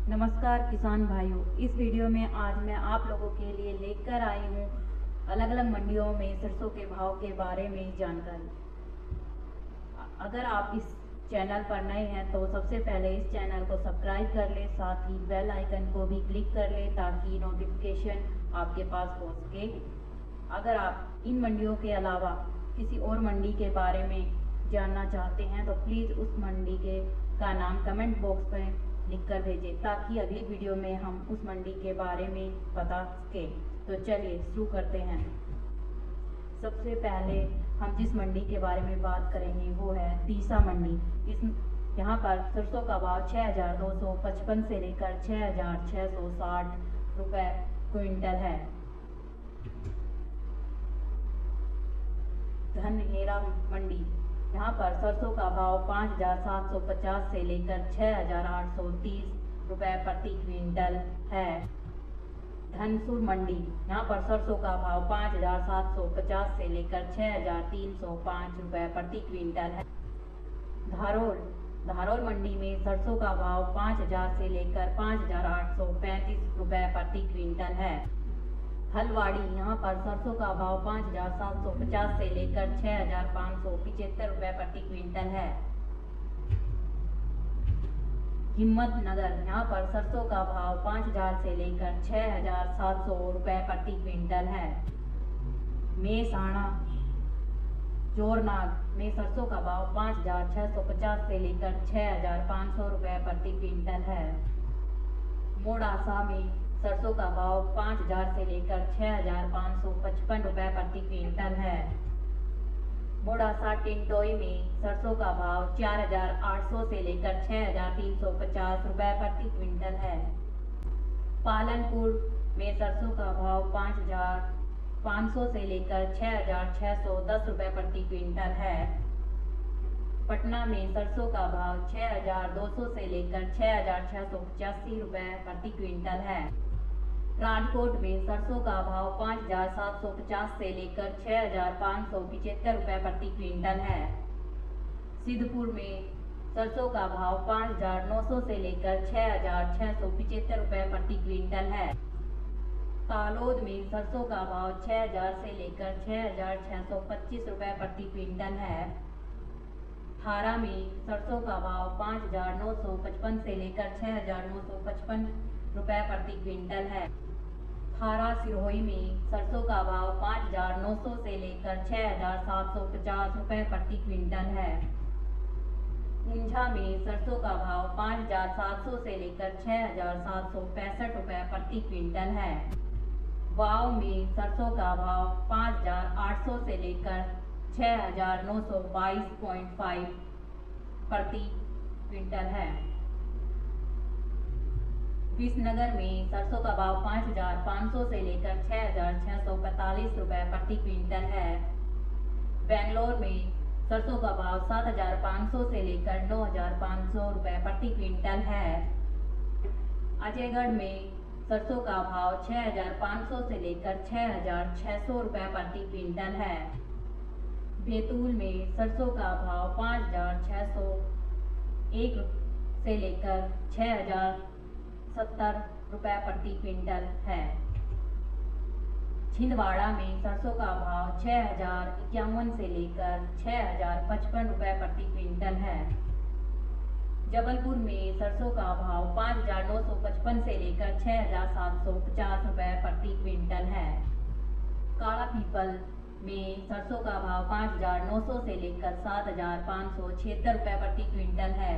नमस्कार किसान भाइयों, इस वीडियो में आज मैं आप लोगों के लिए लेकर आई हूँ अलग अलग मंडियों में सरसों के भाव के बारे में जानकारी। अगर आप इस चैनल पर नए हैं तो सबसे पहले इस चैनल को सब्सक्राइब कर लें, साथ ही बेल आइकन को भी क्लिक कर लें ताकि नोटिफिकेशन आपके पास पहुँच सके। अगर आप इन मंडियों के अलावा किसी और मंडी के बारे में जानना चाहते हैं तो प्लीज़ उस मंडी का नाम कमेंट बॉक्स में लिखकर भेजें ताकि अगली वीडियो में हम उस मंडी के बारे में बता सकें। तो चलिए शुरू करते हैं। सबसे पहले हम जिस मंडी के बारे में बात करेंगे वो है तीसा मंडी। यहाँ पर सरसों का भाव 6255 से लेकर 6660 रुपये क्विंटल है। धनहेरा मंडी, यहाँ पर सरसों का भाव 5750 से लेकर 6830 रुपये प्रति क्विंटल है। धनसुर मंडी, यहाँ पर सरसों का भाव 5750 से लेकर 6305 रुपये प्रति क्विंटल है। धारोल मंडी में सरसों का भाव 5000 से लेकर 5835 रुपये प्रति क्विंटल है। हलवाड़ी, यहाँ पर सरसों का भाव 5750 से लेकर 6575 रुपये प्रति क्विंटल है। हिम्मतनगर, यहाँ पर सरसों का भाव 5000 से लेकर 6700 रुपये प्रति क्विंटल है। मेहसाणा जोरनाग में सरसों का भाव 5650 से लेकर 6500 रुपये प्रति क्विंटल है। मोड़ासा में सरसों का भाव 5000 से लेकर 6555 रुपये प्रति क्विंटल है। मोड़ासा टिंटोई में सरसों का भाव 4800 से लेकर 6350 रुपये प्रति क्विंटल है। पालनपुर में सरसों का भाव 5500 से लेकर 6610 रुपये प्रति क्विंटल है। पटना में सरसों का भाव 6200 से लेकर 6685 रुपये प्रति क्विंटल है। राजकोट में सरसों का भाव 5750 से लेकर 6575 रुपये प्रति क्विंटल है। सिद्धपुर में सरसों का भाव 5900 से लेकर 6675 रुपये प्रति क्विंटल है। तालोद में सरसों का भाव 6000 से लेकर 6625 रुपये प्रति क्विंटल है। थारा में सरसों का भाव 5955 से लेकर 6955 रुपये प्रति क्विंटल है। थारा सिरोही में सरसों का भाव 5900 से लेकर 6750 रुपये प्रति क्विंटल है। ऊंझा में सरसों का भाव 5700 से लेकर 6765 रुपये प्रति क्विंटल है। वाव में सरसों का भाव 5800 से लेकर 6922.5 प्रति क्विंटल है। विसनगर में सरसों का भाव 5500 से लेकर 6645 रुपये प्रति क्विंटल है। बेंगलोर में सरसों का भाव 7500 से लेकर 9500 रुपये प्रति क्विंटल है। अजयगढ़ में सरसों का भाव 6500 से लेकर 6600 रुपये प्रति क्विंटल है। बैतूल में सरसों का भाव 5601 से लेकर 6070 रुपये प्रति क्विंटल है। छिंदवाड़ा में सरसों का भाव 6051 से लेकर 6055 रुपये प्रति क्विंटल है। जबलपुर में सरसों का भाव 5955 से लेकर 6750 रुपये प्रति क्विंटल है। काला पीपल में सरसों का भाव 5900 से लेकर 7576 रुपये प्रति क्विंटल है।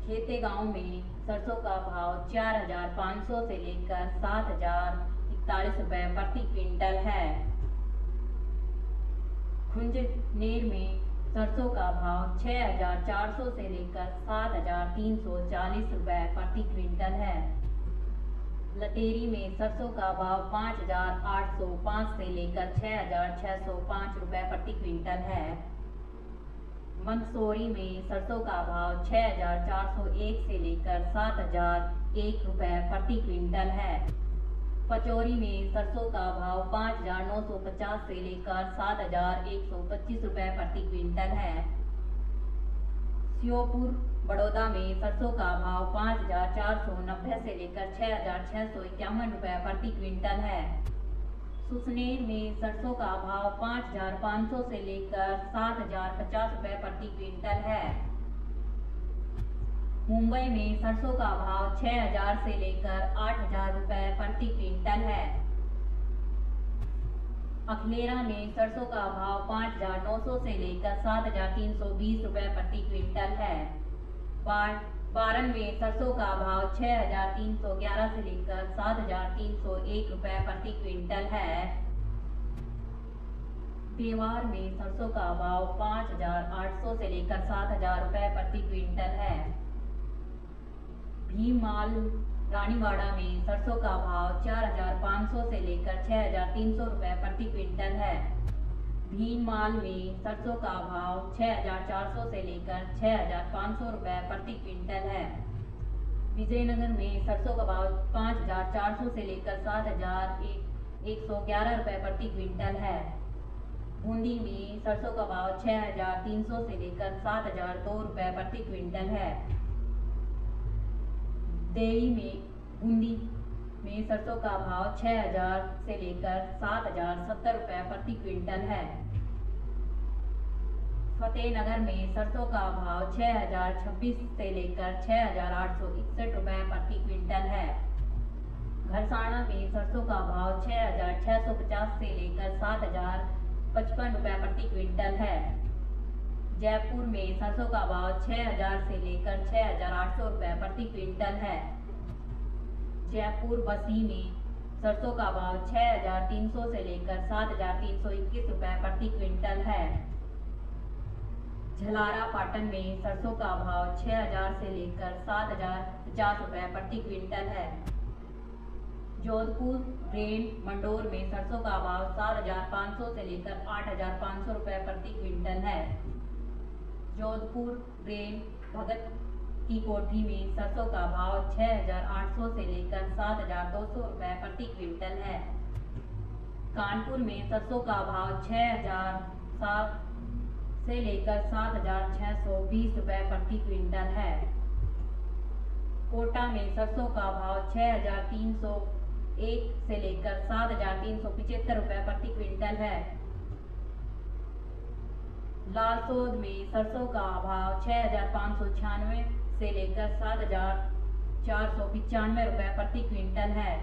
खेतेगांव में सरसों का भाव 4500 से लेकर 7041 रुपये प्रति क्विंटल है। खुंजनेर में सरसों का भाव 6400 से लेकर 7340 रुपये प्रति क्विंटल है। लटेरी में सरसों का भाव 5805 से लेकर 6605 रुपये प्रति क्विंटल है। मंदसौरी में सरसों का भाव 6401 से लेकर 7001 रुपये प्रति क्विंटल है। पचौरी में सरसों का भाव 5950 से लेकर 7125 रुपये प्रति क्विंटल है। श्योपुर बड़ौदा में सरसों का भाव 5400 6,990 से लेकर 6,651 रुपये प्रति क्विंटल है। सुसनेर में सरसों का भाव 5,500 से लेकर 7,050 रुपये प्रति क्विंटल है। मुंबई में सरसों का भाव 6,000 से लेकर 8,000 रुपये प्रति क्विंटल है। अखलेरा में सरसों का भाव 5,900 से लेकर 7,320 रुपये प्रति क्विंटल है। बारन में सरसों का भाव 6,311 से लेकर 7,301 रुपये प्रति क्विंटल है। देवार में सरसों का भाव 5,800 से लेकर 7,000 रुपये प्रति क्विंटल है। भीममाल रानीवाड़ा में सरसों का भाव 4,500 से लेकर 6,300 रुपये प्रति क्विंटल है। भीममाल में सरसों का भाव 6,400 से लेकर 6,500 रुपये प्रति क्विंटल है। विजयनगर में सरसों का भाव 5,400 से लेकर 7,111 रुपये प्रति क्विंटल है। बूंदी में सरसों का भाव 6,300 से लेकर 7,002 रुपये प्रति क्विंटल है। देवी में बूंदी में सरसों का भाव 6,000 से लेकर 7,070 रुपये प्रति क्विंटल है। फतेहनगर में सरसों का भाव 6,026 से लेकर 6,861 रुपये प्रति क्विंटल है। घरसाना में सरसों का भाव 6,650 से लेकर 7,055 रुपये प्रति क्विंटल है। जयपुर में सरसों का भाव 6,000 से लेकर 6,800 रुपये प्रति क्विंटल है। जयपुर बसी में सरसों का भाव 6,300 से लेकर 7,321 रुपये प्रति क्विंटल है। झलारा पाटन में सरसों का भाव 6,000 से लेकर 7,050 रुपये प्रति क्विंटल है। जोधपुर रेन मंडोर में सरसों का भाव 7,500 से लेकर 8,500 रुपये प्रति क्विंटल है। जोधपुर रेन भगत की कोठी में सरसों का भाव 6,800 से लेकर 7,200 रुपये प्रति क्विंटल है। कानपुर में सरसों का भाव 6,007 से लेकर 7,620 रुपये प्रति क्विंटल है। कोटा में सरसों का भाव 6,301 से लेकर 7,375 रुपये प्रति क्विंटल है। लालसोद में सरसों का भाव 6,596 से लेकर 7,495 रुपये प्रति क्विंटल है।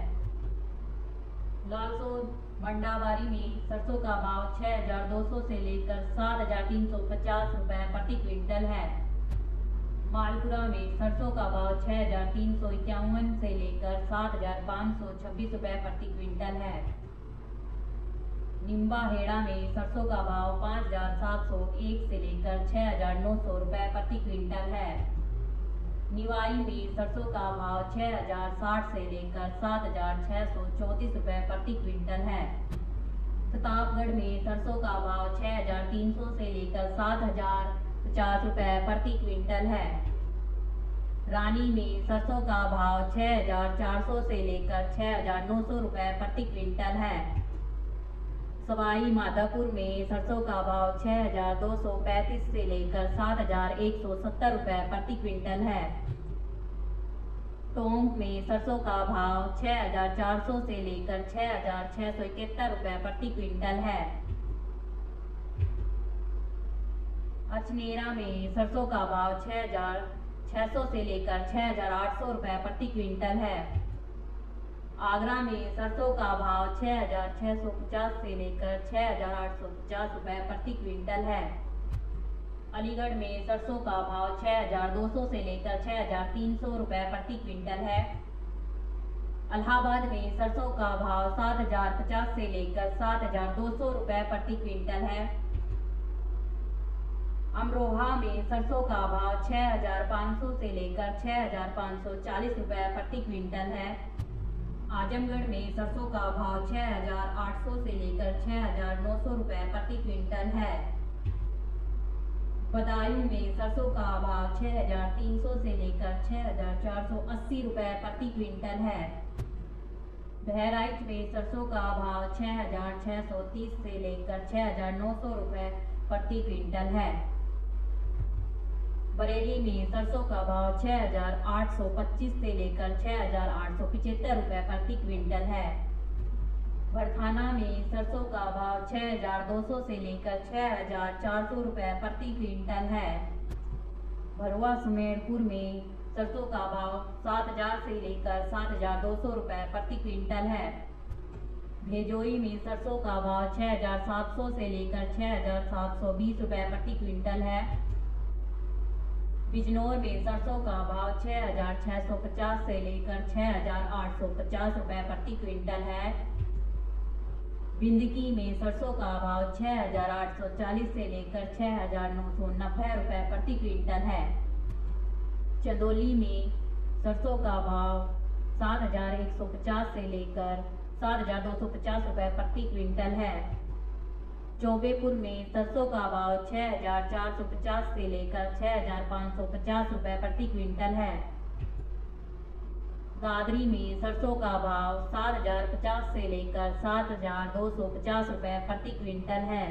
लालसोद मंडावारी में सरसों का भाव 6,200 से लेकर 7,350 रुपये प्रति क्विंटल है। मालपुरा में सरसों का भाव 6,351 से लेकर 7,526 रुपये प्रति क्विंटल है। निम्बाहेड़ा में सरसों का भाव 5,701 से लेकर 6,900 रुपये प्रति क्विंटल है। निवाई में सरसों का भाव 6,060 से लेकर 7,634 रुपये प्रति क्विंटल है। प्रतापगढ़ में सरसों का भाव 6,300 से लेकर 7,050 रुपये प्रति क्विंटल है। रानी में सरसों का भाव 6,400 से लेकर 6,900 रुपये प्रति क्विंटल है। सवाई माधोपुर में सरसों का भाव 6,235 से लेकर 7,170 रुपये प्रति क्विंटल है। टोंक में सरसों का भाव 6,400 से लेकर 6,671 रुपये प्रति क्विंटल है। अचनेरा में सरसों का भाव 6,600 से लेकर 6,800 रुपये प्रति क्विंटल है। आगरा में सरसों का भाव 6,650 से लेकर 6,850 रुपये प्रति क्विंटल है। अलीगढ़ में सरसों का भाव 6,200 से लेकर 6,300 रुपये प्रति क्विंटल है। इलाहाबाद में सरसों का भाव 7,050 से लेकर 7,200 रुपये प्रति क्विंटल है। अमरोहा में सरसों का भाव 6,500 से लेकर 6,540 रुपये प्रति क्विंटल है। आजमगढ़ में सरसों का भाव 6,800 से लेकर 6,900 रुपये प्रति क्विंटल है। बदायूं में सरसों का भाव 6,300 से लेकर 6,480 रुपये प्रति क्विंटल है। बहराइच में सरसों का भाव 6,630 से लेकर 6,900 रुपये प्रति क्विंटल है। बरेली में सरसों का भाव 6,825 से लेकर 6,875 रुपये प्रति क्विंटल है। बरथाना में सरसों का भाव 6,200 से लेकर 6,400 रुपये प्रति क्विंटल है। भरुआ सुमेरपुर में सरसों का भाव 7,000 से लेकर 7,200 रुपये प्रति क्विंटल है। भेजोई में सरसों का भाव 6,700 से लेकर 6,720 रुपये प्रति क्विंटल है। बिजनौर में सरसों का भाव 6,650 से लेकर 6,850 रुपये प्रति क्विंटल है। बिंदकी में सरसों का भाव 6,840 से लेकर 6,990 रुपये प्रति क्विंटल है। चंदौली में सरसों का भाव 7,150 से लेकर 7,250 रुपये प्रति क्विंटल है। चौबेपुर में सरसों का भाव 6,450 से लेकर 6,550 रुपये प्रति क्विंटल है। दादरी में सरसों का भाव 7,050 से लेकर 7,250 रुपये प्रति क्विंटल है।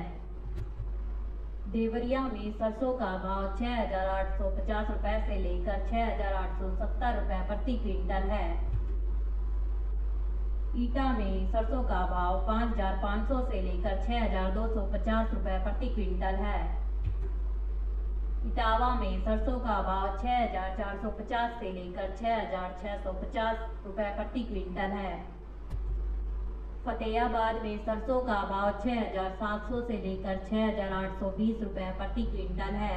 देवरिया में सरसों का भाव 6,850 रुपये से लेकर 6,870 रुपये प्रति क्विंटल है। ईटा में सरसों का भाव 5,500 से लेकर 6,250 रुपये प्रति क्विंटल है। इटावा में सरसों का भाव 6,450 से लेकर 6,650 रुपये प्रति क्विंटल है। फतेहाबाद में सरसों का भाव 6,700 से लेकर 6,820 रुपये प्रति क्विंटल है।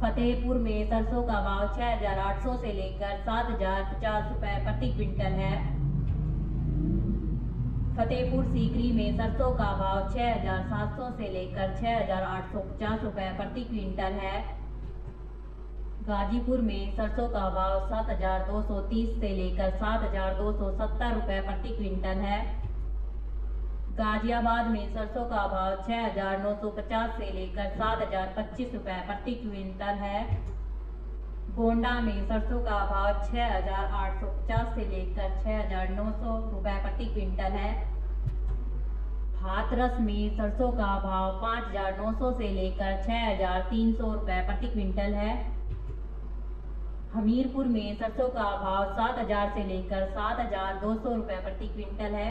फतेहपुर में सरसों का भाव 6,800 से लेकर 7,050 रुपये प्रति क्विंटल है। फतेहपुर सीकरी में सरसों का भाव 6,700 से लेकर 6,850 रुपये प्रति क्विंटल है। गाजीपुर में सरसों का भाव 7,230 से लेकर 7,270 रुपये प्रति क्विंटल है। गाजियाबाद में सरसों का भाव 6,950 से लेकर 7,025 रुपये प्रति क्विंटल है। गोंडा में सरसों का भाव 6,850 से लेकर 6,900 रुपये प्रति क्विंटल है। हाथरस में सरसों का भाव 5,900 से लेकर 6,300 रुपये प्रति क्विंटल है। हमीरपुर में सरसों का भाव 7,000 से लेकर 7,200 रुपये प्रति क्विंटल है।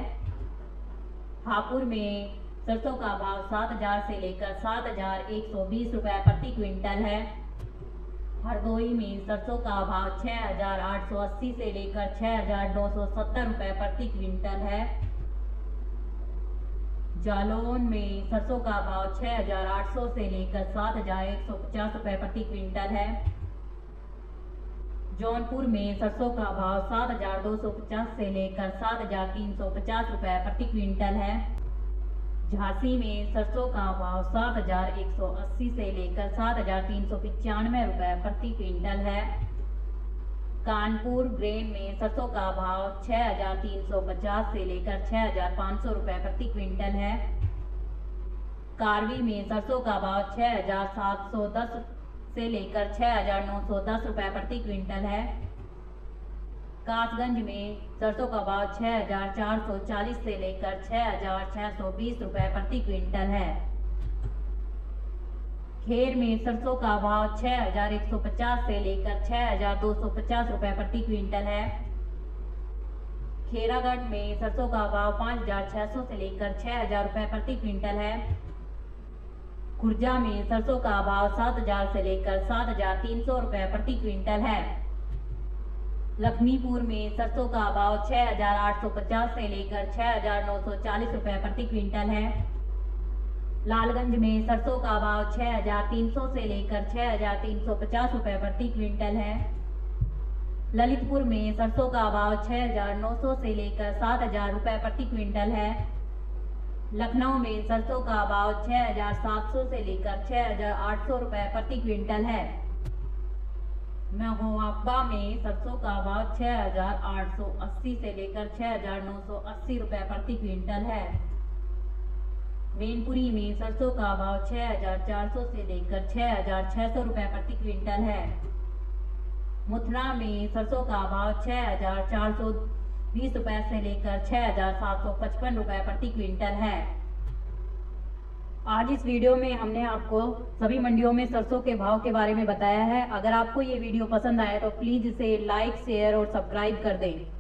हापुड़ में सरसों का भाव 7,000 से लेकर 7,120 रुपये प्रति क्विंटल है। हरदोई में सरसों का भाव 6,880 से लेकर 6,970 रुपये प्रति क्विंटल है। जालौन में सरसों का भाव 6,800 से लेकर 7,150 रुपये प्रति क्विंटल है। जौनपुर में सरसों का भाव 7,250 से लेकर 7,350 रुपये प्रति क्विंटल है। झांसी में सरसों का भाव 7,180 से लेकर 7,395 रुपये प्रति क्विंटल है। कानपुर ग्रेन में सरसों का भाव 6,350 से लेकर 6,500 रुपये प्रति क्विंटल है। कारवी में सरसों का भाव 6,710 से लेकर 6,910 रुपये प्रति क्विंटल है। कासगंज में सरसों का भाव 6,440 से लेकर 6,620 रुपये प्रति क्विंटल है। खेर में सरसों का भाव 6,150 से लेकर 6,250 रुपये प्रति क्विंटल है। खेरागढ़ में सरसों का भाव 5,600 से लेकर 6,000 रुपये प्रति क्विंटल है। खुर्जा में सरसों का भाव 7,000 से लेकर 7,300 रुपये प्रति क्विंटल है। लखमीपुर में सरसों का भाव 6,850 से लेकर 6,940 रुपये प्रति क्विंटल है। लालगंज में सरसों का भाव 6,300 से लेकर 6,350 रुपये प्रति क्विंटल है। ललितपुर में सरसों का भाव 6,900 से लेकर 7,000 रुपये प्रति क्विंटल है। लखनऊ में सरसों का भाव 6,700 से लेकर 6,800 रुपये प्रति क्विंटल है। महोबा में सरसों का भाव 6,880 से लेकर 6,980 रुपये प्रति क्विंटल है। मैनपुरी में सरसों का भाव 6,400 से लेकर 6,600 रुपये प्रति क्विंटल है। मथुरा में सरसों का भाव 6,420 रुपये से लेकर 6,755 रुपये प्रति क्विंटल है। आज इस वीडियो में हमने आपको सभी मंडियों में सरसों के भाव के बारे में बताया है। अगर आपको ये वीडियो पसंद आए तो प्लीज़ इसे लाइक, शेयर और सब्सक्राइब कर दें।